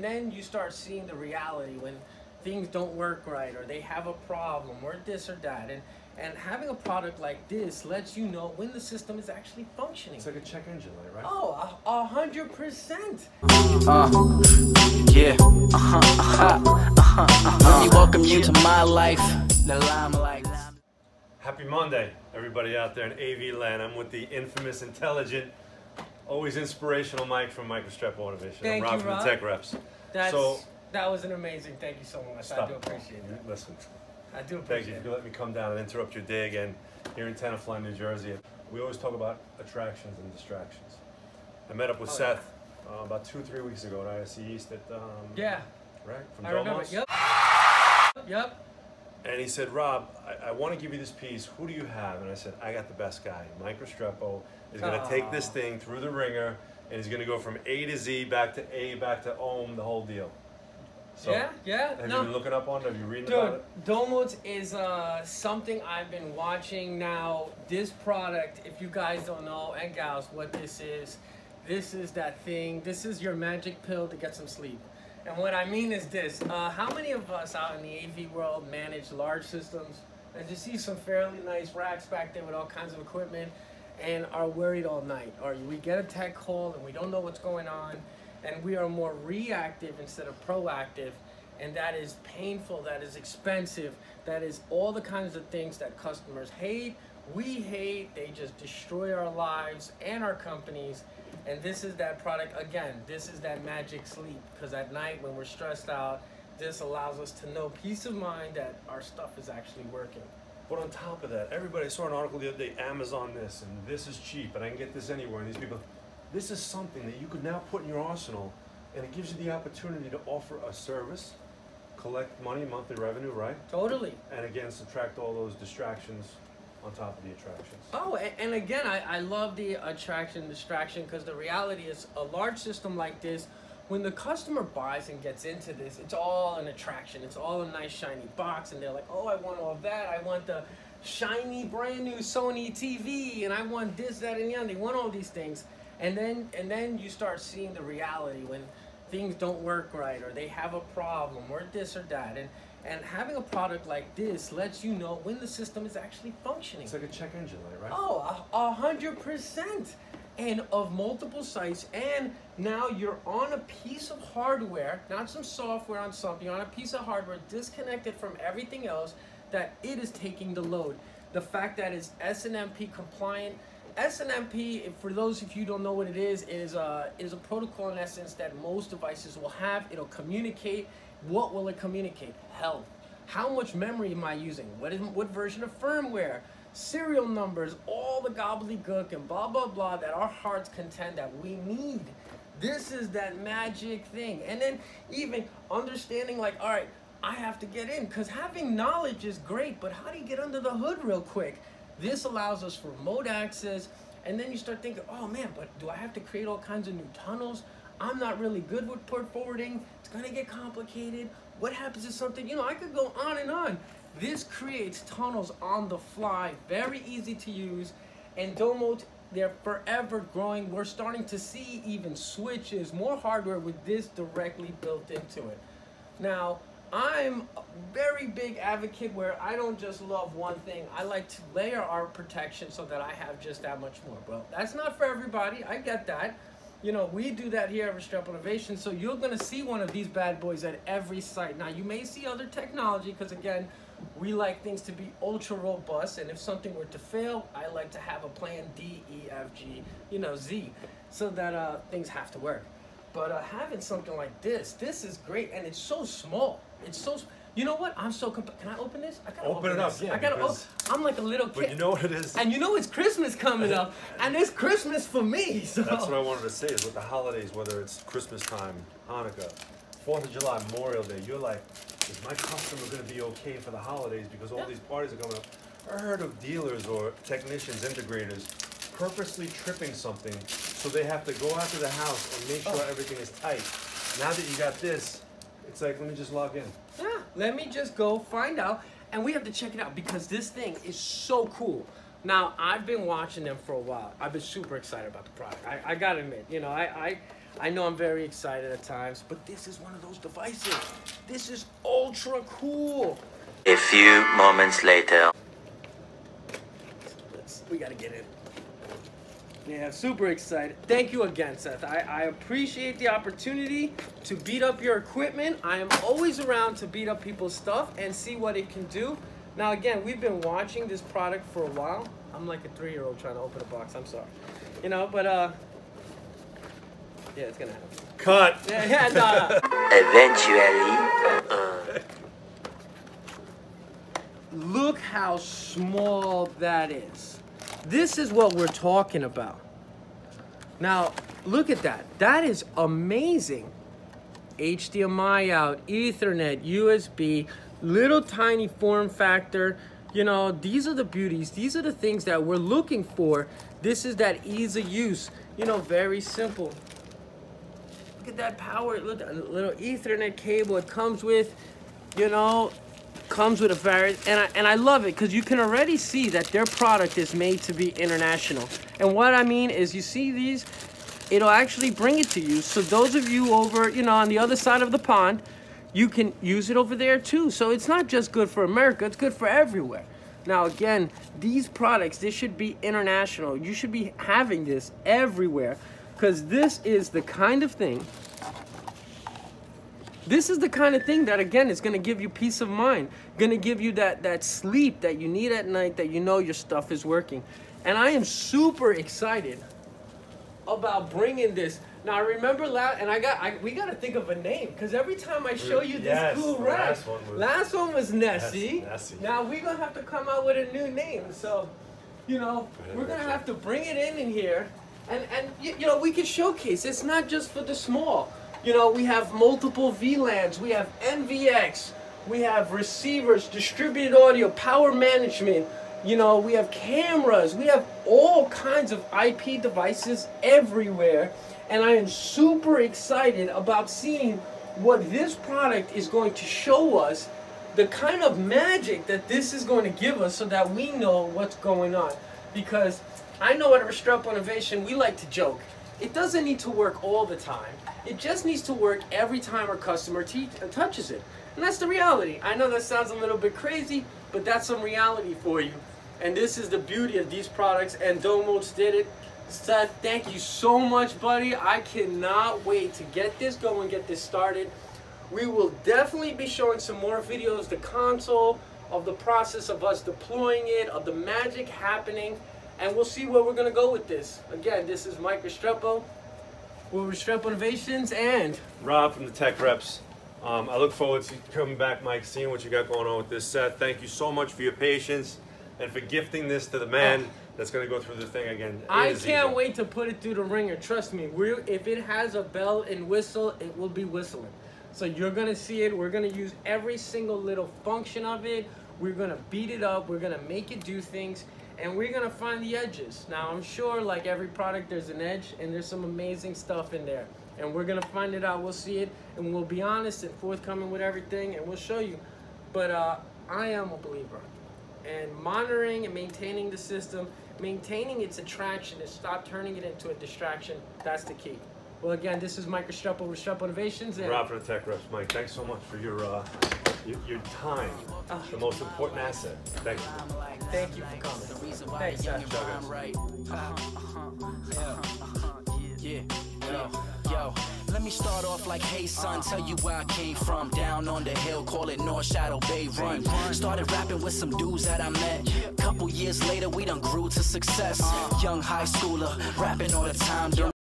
then you start seeing the reality when things don't work right, or they have a problem, or this or that. And having a product like this lets you know when the system is actually functioning. It's like a check engine light, right? Oh, 100%. Let me welcome you to my life, the limelight. Happy Monday, everybody out there in AV land. I'm with the infamous, intelligent, always inspirational Mike from Microstrap Automation. Thank I'm Rob you, from Rob. the Tech Reps. That was an amazing. Thank you so much. I do appreciate it. Listen, I do thank you appreciate for letting me come down and interrupt your day again here in Tenafly, New Jersey. We always talk about attractions and distractions. I met up with Seth about 2-3 weeks ago at ISC East at yeah, right from I remember. Domotz. Yep. And he said, Rob, I want to give you this piece. Who do you have? And I said, I got the best guy. Microstrepo is going to take this thing through the ringer, and he's going to go from A to Z, back to A, back to Ohm, the whole deal. So, yeah. Have you been looking up on it? Have you reading Dude, about it? Domotz is something I've been watching now. This product, if you guys don't know, and gals, what this is that thing. This is your magic pill to get some sleep. And what I mean is this, how many of us out in the AV world manage large systems and just see some fairly nice racks back there with all kinds of equipment and are worried all night? Or we get a tech call and we don't know what's going on, and we are more reactive instead of proactive, and that is painful, that is expensive, that is all the kinds of things that customers hate, we hate, they just destroy our lives and our companies. And this is that product, again, this is that magic sleep, because at night when we're stressed out, this allows us to know peace of mind that our stuff is actually working. But on top of that, I saw an article the other day, Amazon this, and this is cheap, and I can get this anywhere, and these people, this is something that you could now put in your arsenal, and it gives you the opportunity to offer a service, collect money, monthly revenue, right? Totally. And again, subtract all those distractions on top of the attractions. Oh, and again, I love the distraction, because the reality is a large system like this, when the customer buys and gets into this, it's all an attraction. It's all a nice shiny box, and they're like, oh, I want all that. I want the shiny brand new Sony TV, and I want this, that, and the other. They want all these things. And then you start seeing the reality when things don't work right, or they have a problem, or this or that. And having a product like this lets you know when the system is actually functioning. It's like a check engine light, right? Oh, 100%. And of multiple sites, and now you're on a piece of hardware, not some software on something, you're on a piece of hardware disconnected from everything else, that it is taking the load. The fact that it's SNMP compliant. SNMP, for those of you who don't know what it is a protocol in essence that most devices will have. It'll communicate. What will it communicate? Health. How much memory am I using? What version of firmware? Serial numbers, all the gobbledygook and blah, blah, blah that our hearts contend that we need. This is that magic thing. And then even understanding like, all right, I have to get in, because having knowledge is great, but how do you get under the hood real quick? This allows us for remote access, and then you start thinking, oh man, but do I have to create all kinds of new tunnels? I'm not really good with port forwarding. It's gonna get complicated. What happens if something, I could go on and on. This creates tunnels on the fly, very easy to use, and Domotz, they're forever growing. We're starting to see even switches, more hardware with this directly built into it. Now, I'm a very big advocate where I don't just love one thing. I like to layer our protection so that I have just that much more. Well, that's not for everybody. I get that. We do that here at Microstrap Innovation, so you're going to see one of these bad boys at every site. Now, you may see other technology because, again, we like things to be ultra robust, and if something were to fail, I like to have a plan D, E, F, G, Z, so that things have to work. But having something like this is great, and it's so small. It's so, you know what? I'm so, can I open this? I gotta open it up, this. yeah. I gotta, I'm like a little kid. But you know what it is? And it's Christmas coming up, and it's Christmas for me, so. That's what I wanted to say, is with the holidays, whether it's Christmas time, Hanukkah, 4th of July, Memorial Day, you're like, is my customer going to be okay for the holidays because all these parties are coming up? I heard of dealers or technicians, integrators, purposely tripping something so they have to go out to the house and make sure everything is tight. Now that you got this, it's like, let me just log in. Yeah, let me just go find out, and we have to check it out because this thing is so cool. Now, I've been watching them for a while. I've been super excited about the product. I gotta admit, I know I'm very excited at times, but this is one of those devices. This is ultra cool. A few moments later. We gotta get in. Yeah, super excited. Thank you again, Seth. I appreciate the opportunity to beat up your equipment. I am always around to beat up people's stuff and see what it can do. Now, again, we've been watching this product for a while. I'm like a 3-year-old trying to open a box. I'm sorry. You know, but, yeah, it's gonna happen. Cut! Yeah, nah. Eventually. Look how small that is. This is what we're talking about. Now, look at that. That is amazing. HDMI out, Ethernet, USB, little tiny form factor. You know, these are the beauties. These are the things that we're looking for. This is that ease of use. You know, very simple. Look at that power. Look, a little Ethernet cable it comes with, you know, comes with a variant, and I love it because you can already see that their product is made to be international. And what I mean is, you see these, it'll actually bring it to you. So those of you over, you know, on the other side of the pond, you can use it over there too. So it's not just good for America, it's good for everywhere. Now again, these products, this should be international. You should be having this everywhere because this is the kind of thing. This is the kind of thing that, again, is going to give you peace of mind, going to give you that sleep that you need at night, that you know your stuff is working. And I am super excited about bringing this. Now, I remember we got to think of a name, because every time I show you this cool rack, last one was Nessie. Now, we're going to have to come out with a new name. So, you know, we're going to have to bring it in here. And you know, we can showcase. It's not just for the small. You know, we have multiple VLANs, we have NVX, we have receivers, distributed audio, power management, you know, we have cameras, we have all kinds of IP devices everywhere. And I am super excited about seeing what this product is going to show us, the kind of magic that this is going to give us so that we know what's going on. Because I know at Restrepo Innovation, we like to joke. It doesn't need to work all the time. It just needs to work every time our customer touches it. And that's the reality. I know that sounds a little bit crazy, but that's some reality for you. And this is the beauty of these products, and Domotz did it. Seth, thank you so much, buddy. I cannot wait to get this going, get this started. We will definitely be showing some more videos, the console, of the process of us deploying it, of the magic happening, and we'll see where we're gonna go with this. Again, this is Mike Restrepo. We're Restrepo Innovations and Rob from the Tech Reps. I look forward to coming back, Mike, seeing what you got going on with this set. Thank you so much for your patience and for gifting this to the man that's going to go through the thing again. I can't wait to put it through the ringer. Trust me, if it has a bell and whistle, it will be whistling. So you're going to see it. We're going to use every single little function of it. We're going to beat it up. We're going to make it do things. And we're going to find the edges. Now, I'm sure, like every product, there's an edge, and there's some amazing stuff in there. And we're going to find it out. We'll see it, and we'll be honest and forthcoming with everything, and we'll show you. But I am a believer. And monitoring and maintaining the system, maintaining its attraction, and stop turning it into a distraction, that's the key. Well, again, this is Mike Restrepo, Restrepo Innovations. And Rob for the Tech Reps. Mike, thanks so much for your time, the most important asset. Thank you. Thank you for coming. Thanks, Yo, let me start off like, hey son, tell you where I came from. Down on the hill, call it North Shadow Bay Run. Started rapping with some dudes that I met. Couple years later, we done grew to success. Young high schooler, rapping all the time.